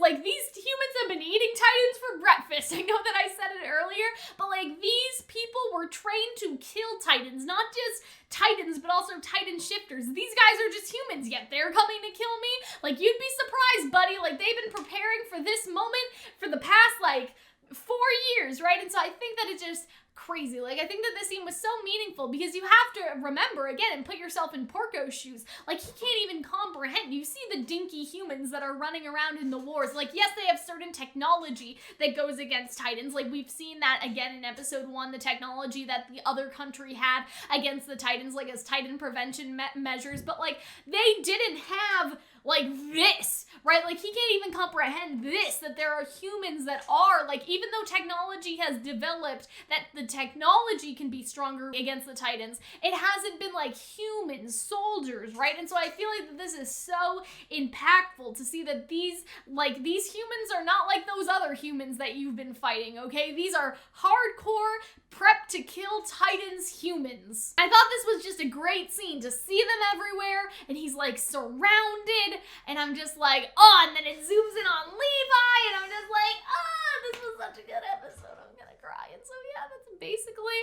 have been eating Titans for breakfast. I know that I said it earlier, but like these people were trained to kill Titans, not just Titans, but also Titan shifters. These guys are just humans, yet they're coming to kill me. Like, you'd be surprised, buddy. Like, they've been preparing for this moment for the past, like, 4 years, right? And so I think that it's just crazy. Like, I think that this scene was so meaningful because you have to remember, again, and put yourself in Porco's shoes. Like, he can't even comprehend. You see the dinky humans that are running around in the wars. Like, yes, they have certain technology that goes against Titans. Like, we've seen that again in episode 1, the technology that the other country had against the Titans, like, as Titan prevention measures. But, like, they didn't have like this, right? Like, he can't even comprehend this, that there are humans that are, like, even though technology has developed, that the technology can be stronger against the Titans, it hasn't been, like, human soldiers, right? And so I feel like that this is so impactful to see that these humans are not like those other humans that you've been fighting, okay? These are hardcore, prep to kill Titans humans. I thought this was just a great scene to see them everywhere, and he's, like, surrounded, and I'm just like, oh, and then it zooms in on Levi, and I'm just like, oh, this was such a good episode, I'm gonna cry. And so yeah, that's basically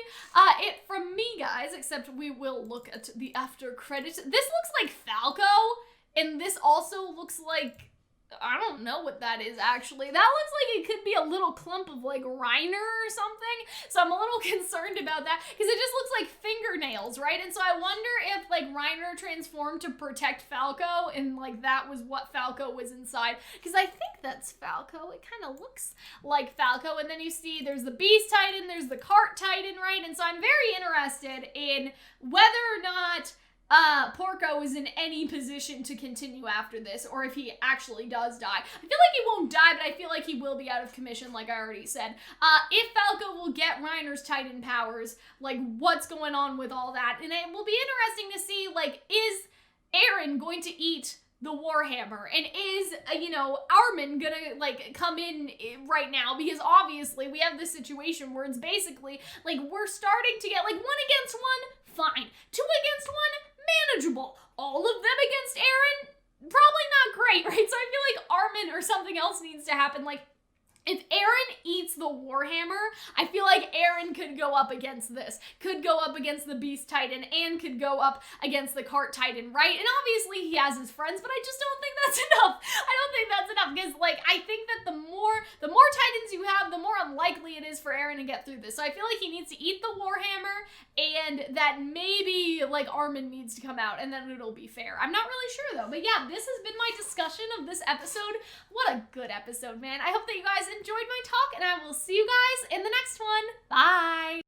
it from me, guys, except we will look at the after credits. This looks like Falco, and this also looks like, I don't know what that is actually. That looks like it could be a little clump of like Reiner or something. So I'm a little concerned about that because it just looks like fingernails, right? And so I wonder if like Reiner transformed to protect Falco and like that was what Falco was inside. Because I think that's Falco. It kind of looks like Falco. And then you see there's the Beast Titan, there's the Cart Titan, right? And so I'm very interested in whether or not Porco is in any position to continue after this, or if he actually does die. I feel like he won't die, but I feel like he will be out of commission, like I already said. If Falco will get Reiner's Titan powers, like, what's going on with all that? And it will be interesting to see, like, is Eren going to eat the Warhammer? And is, Armin gonna, like, come in right now? Because obviously we have this situation where it's basically, like, we're starting to get, like, 1 against 1, fine. 2 against 1, manageable. All of them against Eren, probably not great, right? So I feel like Armin or something else needs to happen. Like, if Eren eats the Warhammer, I feel like Eren could go up against this, could go up against the Beast Titan, and could go up against the Cart Titan, right? And obviously he has his friends, but I just don't think that's enough. I don't think that's enough because, like, I think that the more Titans you have, the more unlikely it is for Eren to get through this. So I feel like he needs to eat the Warhammer, and that maybe, like, Armin needs to come out, and then it'll be fair. I'm not really sure, though. But yeah, this has been my discussion of this episode. What a good episode, man. I hope that you guys enjoyed my talk, and I will see you guys in the next one. Bye!